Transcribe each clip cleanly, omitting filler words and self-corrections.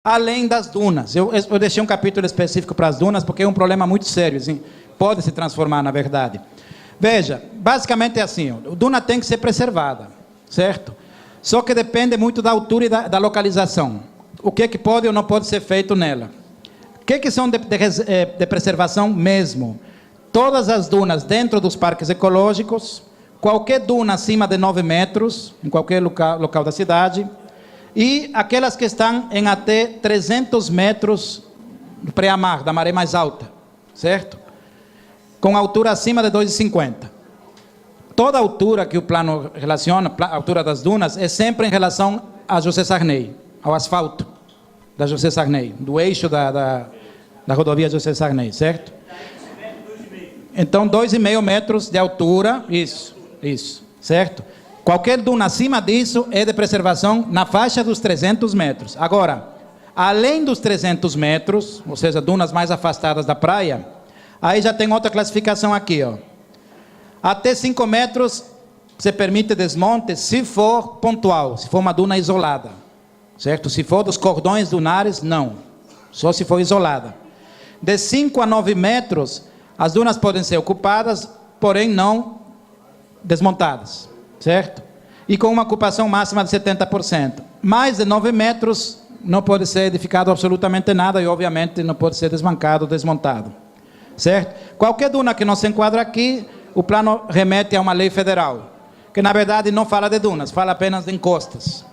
além das dunas. Eu deixei um capítulo específico para as dunas, porque é um problema muito sério, assim, pode se transformar, na verdade. Veja, basicamente é assim, a duna tem que ser preservada, certo? Só que depende muito da altura e da localização. O que pode ou não pode ser feito nela. O que são de preservação mesmo? Todas as dunas dentro dos parques ecológicos, qualquer duna acima de 9 metros, em qualquer local da cidade, e aquelas que estão em até 300 metros do pré-mar, da maré mais alta, certo? Com altura acima de 2,50. Toda a altura que o plano relaciona, a altura das dunas, é sempre em relação a José Sarney, ao asfalto da José Sarney, do eixo da rodovia José Sarney, certo? Então, 2,5 metros de altura, isso, certo? Qualquer duna acima disso é de preservação na faixa dos 300 metros. Agora, além dos 300 metros, ou seja, dunas mais afastadas da praia, aí já tem outra classificação aqui, ó. Até 5 metros se permite desmonte se for pontual, se for uma duna isolada, certo? Se for dos cordões dunares, não, só se for isolada. De 5 a 9 metros, as dunas podem ser ocupadas, porém não desmontadas, certo? E com uma ocupação máxima de 70%. Mais de 9 metros não pode ser edificado absolutamente nada e, obviamente, não pode ser desmancado, desmontado, certo? Qualquer duna que não se enquadra aqui, o plano remete a uma lei federal, que na verdade não fala de dunas, fala apenas de encostas.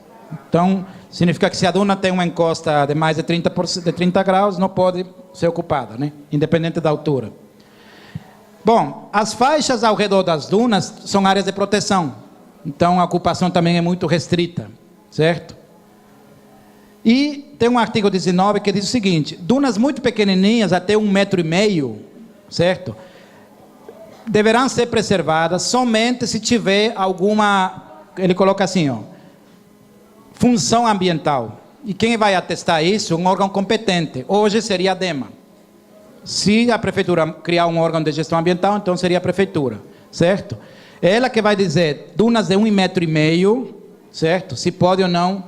Então, significa que se a duna tem uma encosta de mais de 30 graus, não pode ser ocupada, né? Independente da altura. Bom, as faixas ao redor das dunas são áreas de proteção. Então, a ocupação também é muito restrita, certo? E tem um artigo 19 que diz o seguinte: dunas muito pequenininhas, até 1,5 metro, certo? Deverão ser preservadas somente se tiver alguma, ele coloca assim, ó, função ambiental. E quem vai atestar isso? Um órgão competente. Hoje seria a DEMA. Se a prefeitura criar um órgão de gestão ambiental, então seria a prefeitura, certo? É ela que vai dizer dunas de 1,5 metro, certo? Se pode ou não,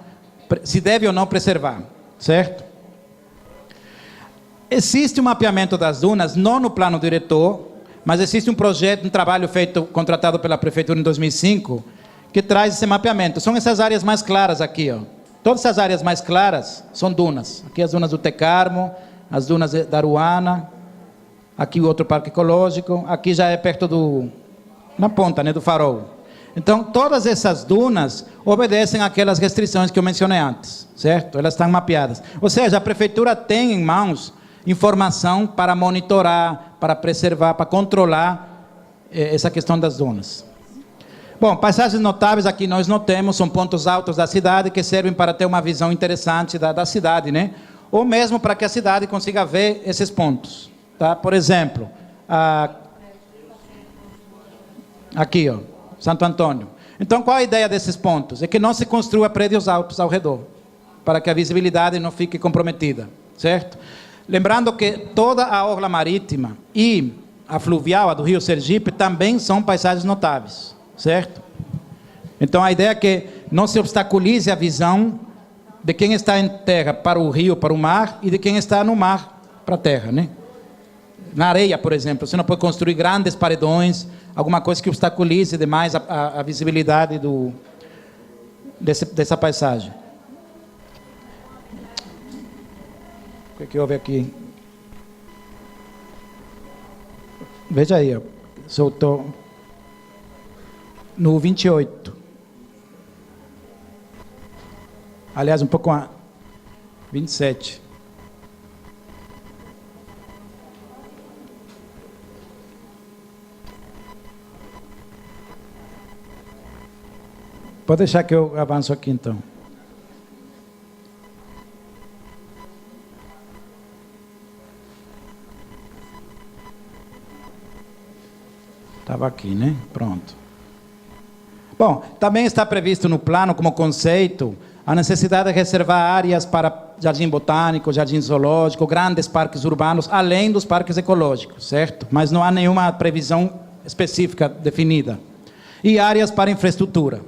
se deve ou não preservar, certo? Existe um mapeamento das dunas, não no plano diretor, mas existe um projeto, um trabalho feito, contratado pela prefeitura em 2005, que traz esse mapeamento. São essas áreas mais claras aqui, ó. Todas essas áreas mais claras são dunas. Aqui as dunas do Tecarmo, as dunas da Aruana, aqui o outro parque ecológico, aqui já é perto na ponta, né, do Farol. Então, todas essas dunas obedecem àquelas restrições que eu mencionei antes, certo? Elas estão mapeadas. Ou seja, a prefeitura tem em mãos informação para monitorar, para preservar, para controlar essa questão das dunas. Bom, paisagens notáveis aqui nós não temos, são pontos altos da cidade que servem para ter uma visão interessante da cidade, né? Ou mesmo para que a cidade consiga ver esses pontos, tá? Por exemplo, aqui, ó, Santo Antônio. Então, qual a ideia desses pontos? É que não se construa prédios altos ao redor, para que a visibilidade não fique comprometida, certo? Lembrando que toda a orla marítima e a fluvial, a do Rio Sergipe, também são paisagens notáveis, certo? Então, a ideia é que não se obstaculize a visão de quem está em terra para o rio, para o mar, e de quem está no mar para a terra, né? Na areia, por exemplo, você não pode construir grandes paredões, alguma coisa que obstaculize demais a visibilidade dessa paisagem. O que houve aqui? Veja aí, ó. Soltou no 28. Aliás, um pouco a 27. Pode deixar que eu avanço aqui, então. Estava aqui, né? Pronto. Bom, também está previsto no plano, como conceito, a necessidade de reservar áreas para jardim botânico, jardim zoológico, grandes parques urbanos, além dos parques ecológicos, certo? Mas não há nenhuma previsão específica definida. E áreas para infraestrutura.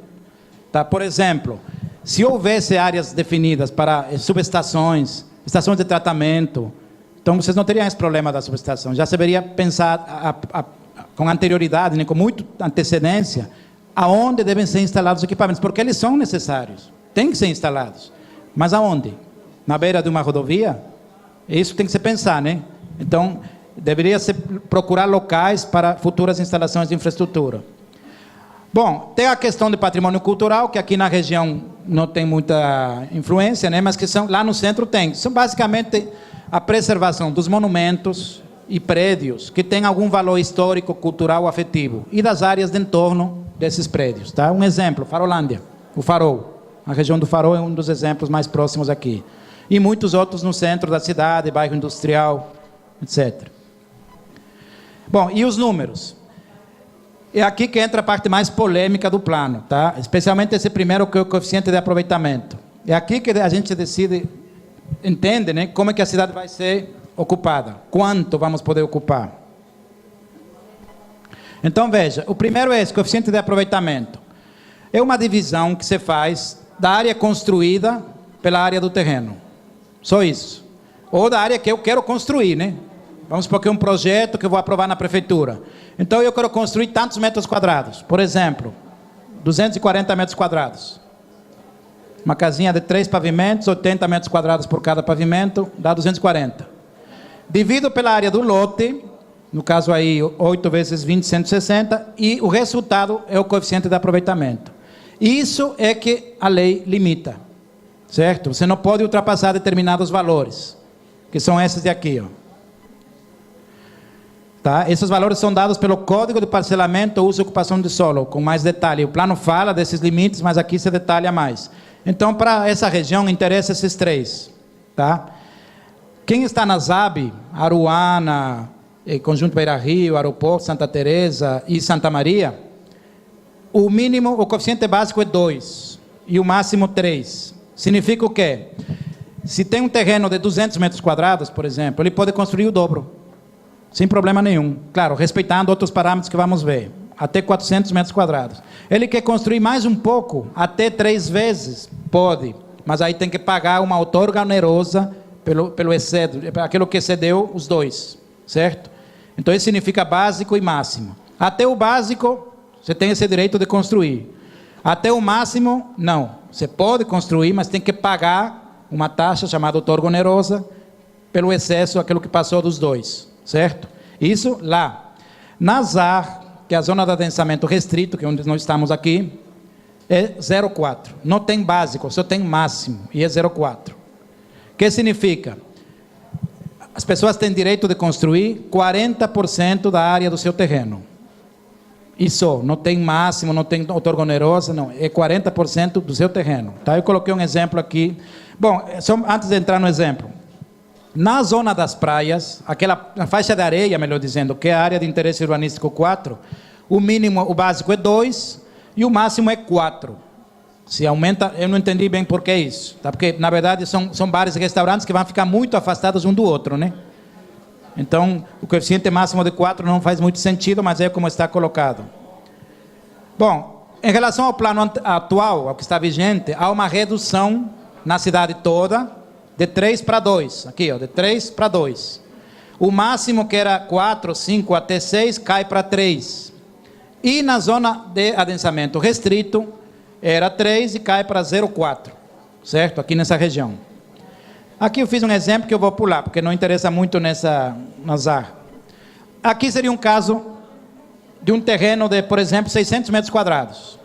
Tá? Por exemplo, Se houvesse áreas definidas para subestações, estações de tratamento, então vocês não teriam esse problema da subestação. Já se deveria pensar com anterioridade, né, com muita antecedência, aonde devem ser instalados os equipamentos, porque eles são necessários, têm que ser instalados. Mas aonde? Na beira de uma rodovia? Isso tem que se pensar, né? Então, deveria se procurar locais para futuras instalações de infraestrutura. Bom, tem a questão de patrimônio cultural, que aqui na região não tem muita influência, né? Mas que lá no centro tem. São basicamente a preservação dos monumentos e prédios que têm algum valor histórico, cultural, afetivo, e das áreas de entorno desses prédios. Tá? Um exemplo, Farolândia, o Farol. A região do Farol é um dos exemplos mais próximos aqui. E muitos outros no centro da cidade, bairro industrial, etc. Bom, e os números? É aqui que entra a parte mais polêmica do plano, tá? Especialmente esse primeiro, que é o coeficiente de aproveitamento. É aqui que a gente decide, entende, né? Como é que a cidade vai ser ocupada, quanto vamos poder ocupar. Então, veja, o primeiro é esse, coeficiente de aproveitamento. É uma divisão que se faz da área construída pela área do terreno. Só isso. Ou da área que eu quero construir, né? Vamos supor que é um projeto que eu vou aprovar na prefeitura. Então, eu quero construir tantos metros quadrados. Por exemplo, 240 metros quadrados. Uma casinha de 3 pavimentos, 80 metros quadrados por cada pavimento, dá 240. Divido pela área do lote, no caso aí, 8 vezes 20, 160, e o resultado é o coeficiente de aproveitamento. Isso é que a lei limita, certo? Você não pode ultrapassar determinados valores, que são esses de aqui, ó. Tá? Esses valores são dados pelo Código de Parcelamento, Uso e Ocupação de Solo, com mais detalhe. O plano fala desses limites, mas aqui se detalha mais. Então, para essa região, interessa esses três. Tá? Quem está na ZAB, Aruana, Conjunto Beira Rio, Aeroporto, Santa Teresa e Santa Maria, o mínimo, o coeficiente básico é 2 e o máximo 3. Significa o quê? Se tem um terreno de 200 metros quadrados, por exemplo, ele pode construir o dobro. Sem problema nenhum. Claro, respeitando outros parâmetros que vamos ver. Até 400 metros quadrados. Ele quer construir mais um pouco, até 3 vezes, pode. Mas aí tem que pagar uma outorga onerosa pelo excedo, aquilo que excedeu os dois. Certo? Então isso significa básico e máximo. Até o básico, você tem esse direito de construir. Até o máximo, não. Você pode construir, mas tem que pagar uma taxa chamada outorga onerosa pelo excesso, aquilo que passou dos dois. Certo? Isso lá. Na ZAR, que é a zona de adensamento restrito, que é onde nós estamos aqui, é 0,4. Não tem básico, só tem máximo, e é 0,4. O que significa? As pessoas têm direito de construir 40% da área do seu terreno. Isso, não tem máximo, não tem outorga onerosa, não. É 40% do seu terreno. Tá? Eu coloquei um exemplo aqui. Bom, só antes de entrar no exemplo. Na zona das praias, a faixa de areia, melhor dizendo, que é a área de interesse urbanístico 4, o mínimo, o básico é 2 e o máximo é 4. Se aumenta, eu não entendi bem por que isso. Tá? Porque, na verdade, são bares e restaurantes que vão ficar muito afastados um do outro, né? Então, o coeficiente máximo de 4 não faz muito sentido, mas é como está colocado. Bom, em relação ao plano atual, ao que está vigente, há uma redução na cidade toda, de 3 para 2, aqui, ó, de 3 para 2. O máximo, que era 4, 5 até 6, cai para 3. E na zona de adensamento restrito, era 3 e cai para 0,4, certo? Aqui nessa região. Aqui eu fiz um exemplo que eu vou pular, porque não interessa muito na ZAR. Aqui seria um caso de um terreno de, por exemplo, 600 metros quadrados,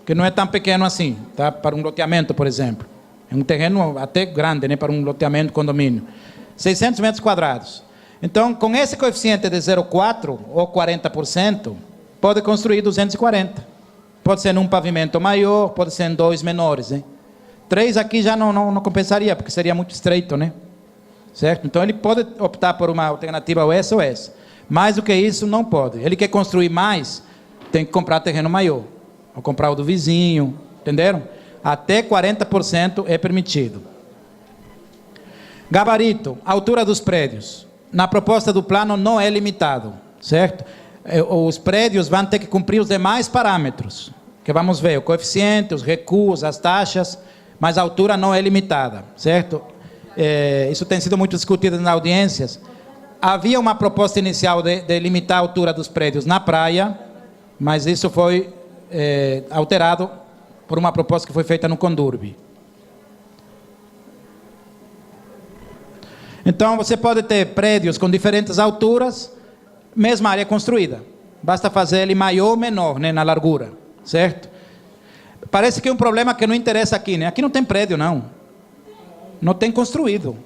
que não é tão pequeno assim, tá? Para um loteamento, por exemplo. É um terreno até grande, né, para um loteamento, condomínio. 600 metros quadrados. Então, com esse coeficiente de 0,4 ou 40%, pode construir 240. Pode ser num pavimento maior, pode ser em 2 menores. Né? 3 aqui já não compensaria, porque seria muito estreito, né? Certo? Então, ele pode optar por uma alternativa ou essa. Mais do que isso, não pode. Ele quer construir mais, tem que comprar terreno maior. Ou comprar o do vizinho, entenderam? Até 40% é permitido. Gabarito, altura dos prédios. Na proposta do plano não é limitado, certo? Os prédios vão ter que cumprir os demais parâmetros, que vamos ver, o coeficiente, os recuos, as taxas, mas a altura não é limitada, certo? Isso tem sido muito discutido nas audiências. Havia uma proposta inicial de limitar a altura dos prédios na praia, mas isso foi alterado por uma proposta que foi feita no Condurb. Então, você pode ter prédios com diferentes alturas, mesma área construída. Basta fazer ele maior ou menor, né, na largura, certo? Parece que é um problema que não interessa aqui, né? Aqui não tem prédio, não. Não tem construído.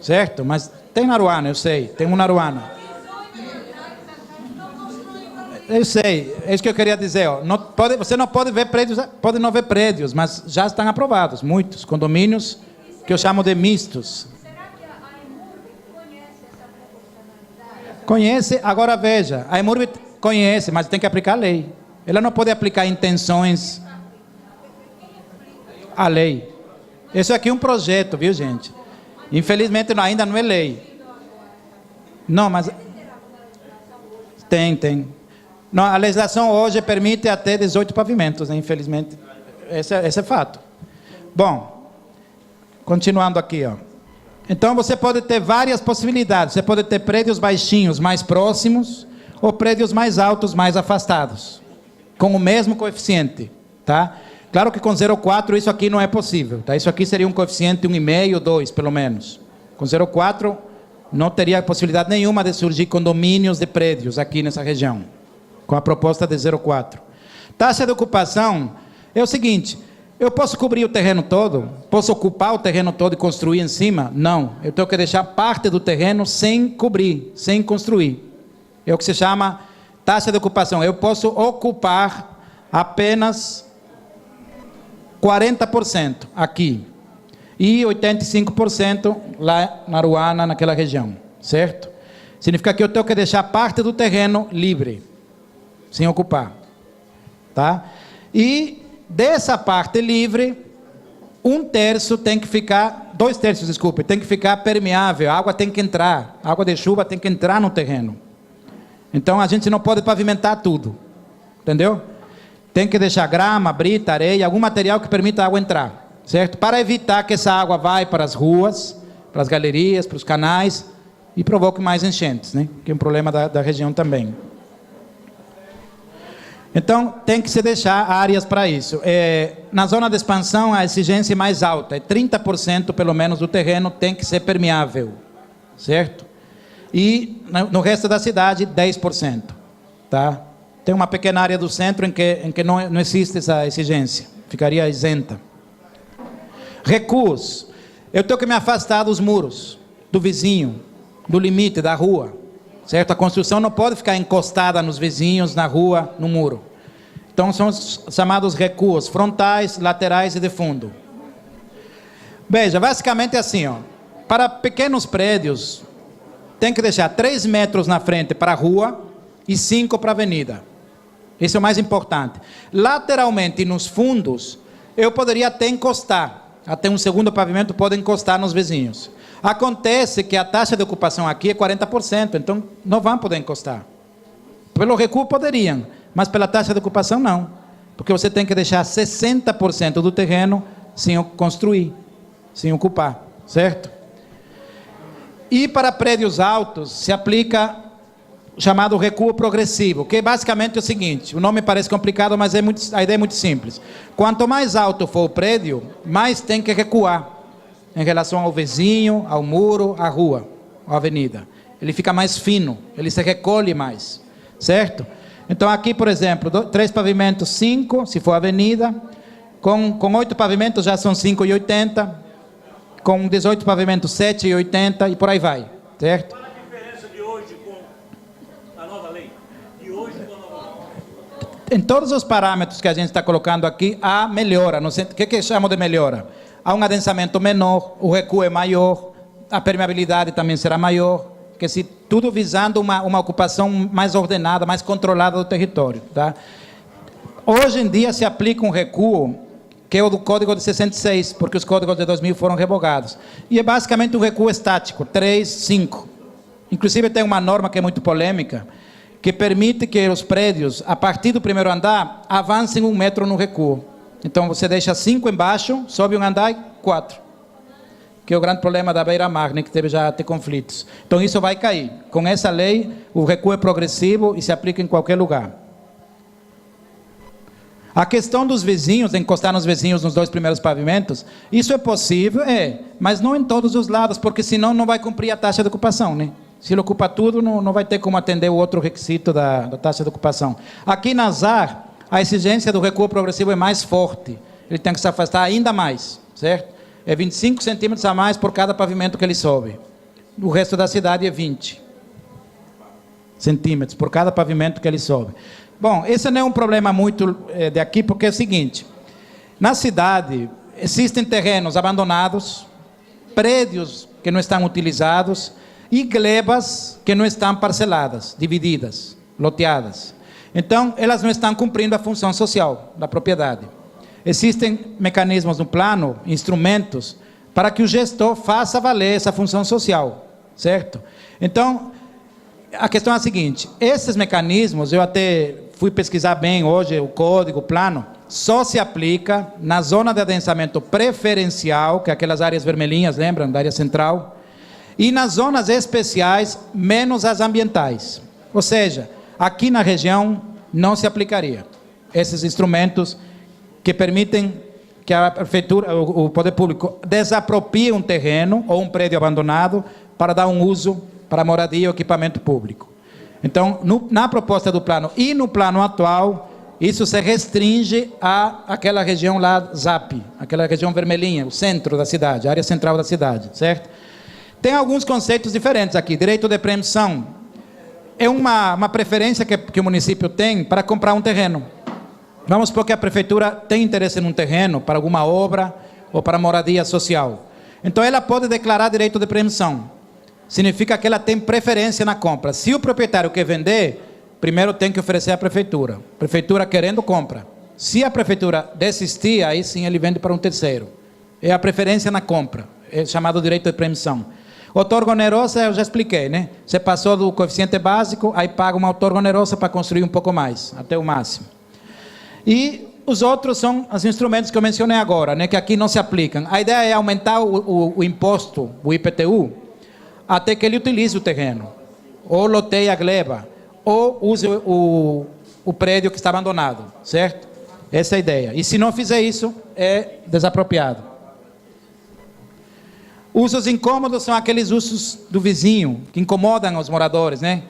Certo? Mas tem na Aruana, eu sei. Tem um na Aruana. Eu sei. É isso que eu queria dizer. Ó. Você não pode ver prédios, pode não ver prédios, mas já estão aprovados. Muitos condomínios que eu chamo de mistos. Será que a EMURB conhece essa proporcionalidade? Conhece, agora veja. A EMURB conhece, mas tem que aplicar a lei. Ela não pode aplicar intenções à lei. Isso aqui é um projeto, viu, gente? Infelizmente ainda não é lei. Não, mas tem. Não, a legislação hoje permite até 18 pavimentos, né? Infelizmente. Esse é fato. Bom, continuando aqui, ó. Então você pode ter várias possibilidades. Você pode ter prédios baixinhos mais próximos ou prédios mais altos mais afastados, com o mesmo coeficiente, tá? Claro que com 0,4 isso aqui não é possível, tá? Isso aqui seria um coeficiente 1,5, 2, pelo menos. Com 0,4 não teria possibilidade nenhuma de surgir condomínios de prédios aqui nessa região, com a proposta de 0,4. Taxa de ocupação é o seguinte: eu posso cobrir o terreno todo? Posso ocupar o terreno todo e construir em cima? Não, eu tenho que deixar parte do terreno sem cobrir, sem construir. É o que se chama taxa de ocupação. Eu posso ocupar apenas 40% aqui e 85% lá na Aruana, naquela região, certo? Significa que eu tenho que deixar parte do terreno livre, sem ocupar, tá? E dessa parte livre, 2/3 tem que ficar, 2/3, desculpe, tem que ficar permeável, a água tem que entrar, a água de chuva tem que entrar no terreno. Então a gente não pode pavimentar tudo, entendeu? Tem que deixar grama, brita, areia, algum material que permita a água entrar, certo? Para evitar que essa água vá para as ruas, para as galerias, para os canais e provoque mais enchentes, né? Que é um problema da região também. Então, tem que se deixar áreas para isso. Na zona de expansão, a exigência é mais alta. 30% pelo menos do terreno tem que ser permeável, certo? E no resto da cidade, 10%, tá? Tem uma pequena área do centro em que não existe essa exigência, ficaria isenta. Recuos. Eu tenho que me afastar dos muros, do vizinho, do limite da rua, certo? A construção não pode ficar encostada nos vizinhos, na rua, no muro. Então são os chamados recuos frontais, laterais e de fundo. Veja, basicamente é assim, ó. Para pequenos prédios, tem que deixar 3 metros na frente para a rua e 5 para a avenida. Isso é o mais importante. Lateralmente, nos fundos, eu poderia até encostar. Até um segundo pavimento pode encostar nos vizinhos. Acontece que a taxa de ocupação aqui é 40%, então não vão poder encostar. Pelo recuo poderiam, mas pela taxa de ocupação não. Porque você tem que deixar 60% do terreno sem construir, sem ocupar, certo? E para prédios altos se aplica o chamado recuo progressivo, que é basicamente o seguinte: o nome parece complicado, mas a ideia é muito simples. Quanto mais alto for o prédio, mais tem que recuar em relação ao vizinho, ao muro, à rua, à avenida. Ele fica mais fino, ele se recolhe mais, certo? Então aqui, por exemplo, 3 pavimentos, 5, se for avenida, com 8 pavimentos já são 5,80, com 18 pavimentos, 7,80 e por aí vai, certo? Qual a diferença de hoje com a nova lei? De hoje com a nova lei? Em todos os parâmetros que a gente está colocando aqui, há melhora. O que chamam de melhora? Há um adensamento menor, o recuo é maior, a permeabilidade também será maior, que se tudo visando uma ocupação mais ordenada, mais controlada do território, tá? Hoje em dia se aplica um recuo que é o do Código de 66, porque os códigos de 2000 foram revogados. E é basicamente um recuo estático, 3, 5. Inclusive tem uma norma que é muito polêmica, que permite que os prédios, a partir do primeiro andar, avancem 1 metro no recuo. Então você deixa 5 embaixo, sobe um andar e 4. Que é o grande problema da beira-mar, né, que deve já ter conflitos. Então isso vai cair. Com essa lei, o recuo é progressivo e se aplica em qualquer lugar. A questão dos vizinhos, de encostar nos vizinhos nos 2 primeiros pavimentos, isso é possível, mas não em todos os lados, porque senão não vai cumprir a taxa de ocupação, né? Se ele ocupa tudo, não vai ter como atender o outro requisito da taxa de ocupação. Aqui na ZAR, a exigência do recuo progressivo é mais forte. Ele tem que se afastar ainda mais, certo? É 25 centímetros a mais por cada pavimento que ele sobe. O resto da cidade é 20 centímetros por cada pavimento que ele sobe. Bom, esse não é um problema muito de aqui, porque é o seguinte. Na cidade, existem terrenos abandonados, prédios que não estão utilizados e glebas que não estão parceladas, divididas, loteadas. Então, elas não estão cumprindo a função social da propriedade. Existem mecanismos no plano, instrumentos, para que o gestor faça valer essa função social, certo? Então, a questão é a seguinte, esses mecanismos, eu até fui pesquisar bem hoje o código, o plano, só se aplica na zona de adensamento preferencial, que é aquelas áreas vermelhinhas, lembram, da área central, e nas zonas especiais, menos as ambientais. Ou seja, aqui na região não se aplicaria esses instrumentos que permitem que a prefeitura, o poder público, desaproprie um terreno ou um prédio abandonado para dar um uso para moradia ou equipamento público. Então, na proposta do plano e no plano atual, isso se restringe àquela região lá, ZAP, aquela região vermelhinha, o centro da cidade, a área central da cidade, certo? Tem alguns conceitos diferentes aqui. Direito de preempção é uma preferência que o município tem para comprar um terreno. Vamos supor que a prefeitura tem interesse num terreno para alguma obra ou para moradia social. Então, ela pode declarar direito de preempção. Significa que ela tem preferência na compra. Se o proprietário quer vender, primeiro tem que oferecer à prefeitura. A prefeitura querendo, compra. Se a prefeitura desistir, aí sim ele vende para um terceiro. É a preferência na compra. É chamado direito de preempção. Outorga onerosa, eu já expliquei, né? Você passou do coeficiente básico, aí paga uma outorga onerosa para construir um pouco mais, até o máximo. E os outros são os instrumentos que eu mencionei agora, né, que aqui não se aplicam. A ideia é aumentar o imposto, o IPTU, até que ele utilize o terreno, ou loteie a gleba, ou use o prédio que está abandonado, certo? Essa é a ideia. E se não fizer isso, é desapropriado. Usos incômodos são aqueles usos do vizinho, que incomodam os moradores, né?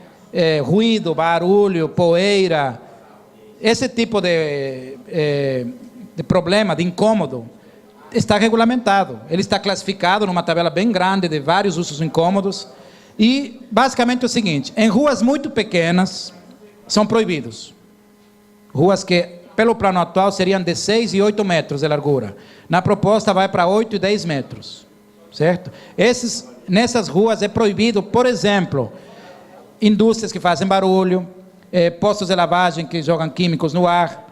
Ruído, barulho, poeira. Esse tipo de problema, de incômodo, está regulamentado. Ele está classificado numa tabela bem grande de vários usos incômodos. E, basicamente, é o seguinte, em ruas muito pequenas, são proibidos. Ruas que, pelo plano atual, seriam de 6 e 8 metros de largura. Na proposta, vai para 8 e 10 metros. Certo? Nessas ruas é proibido, por exemplo, indústrias que fazem barulho, postos de lavagem que jogam químicos no ar,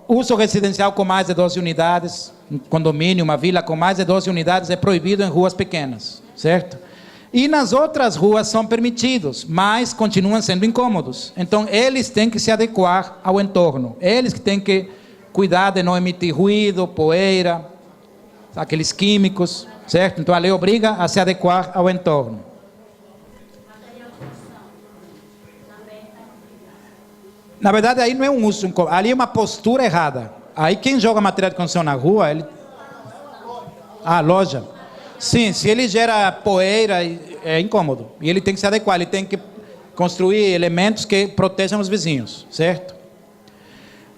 uso residencial com mais de 12 unidades, um condomínio, uma vila com mais de 12 unidades é proibido em ruas pequenas, certo? E nas outras ruas são permitidos, mas continuam sendo incômodos. Então, eles têm que se adequar ao entorno, eles que têm que cuidar de não emitir ruído, poeira, aqueles químicos, certo? Então, a lei obriga a se adequar ao entorno. Na verdade, aí não é um uso, ali é uma postura errada. Aí quem joga material de construção na rua, ele... loja. Sim, se ele gera poeira, é incômodo. E ele tem que se adequar, ele tem que construir elementos que protejam os vizinhos, certo?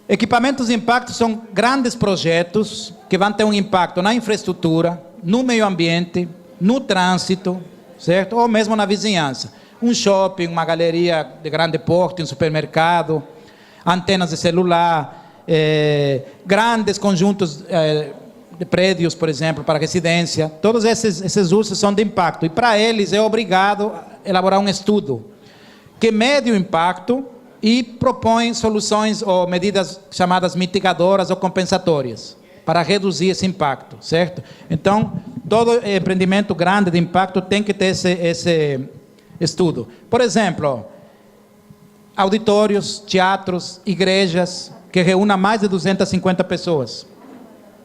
Equipamentos de impacto são grandes projetos que vão ter um impacto na infraestrutura, no meio ambiente, no trânsito, certo? Ou mesmo na vizinhança. Um shopping, uma galeria de grande porte, um supermercado, antenas de celular, grandes conjuntos de prédios, por exemplo, para residência. Todos esses usos são de impacto. E para eles é obrigado a elaborar um estudo que mede o impacto e propõe soluções ou medidas chamadas mitigadoras ou compensatórias para reduzir esse impacto, certo? Então, todo empreendimento grande de impacto tem que ter esse estudo. Por exemplo, auditórios, teatros, igrejas, que reúna mais de 250 pessoas.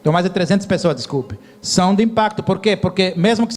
Então, mais de 300 pessoas, desculpe. São de impacto. Por quê? Porque mesmo que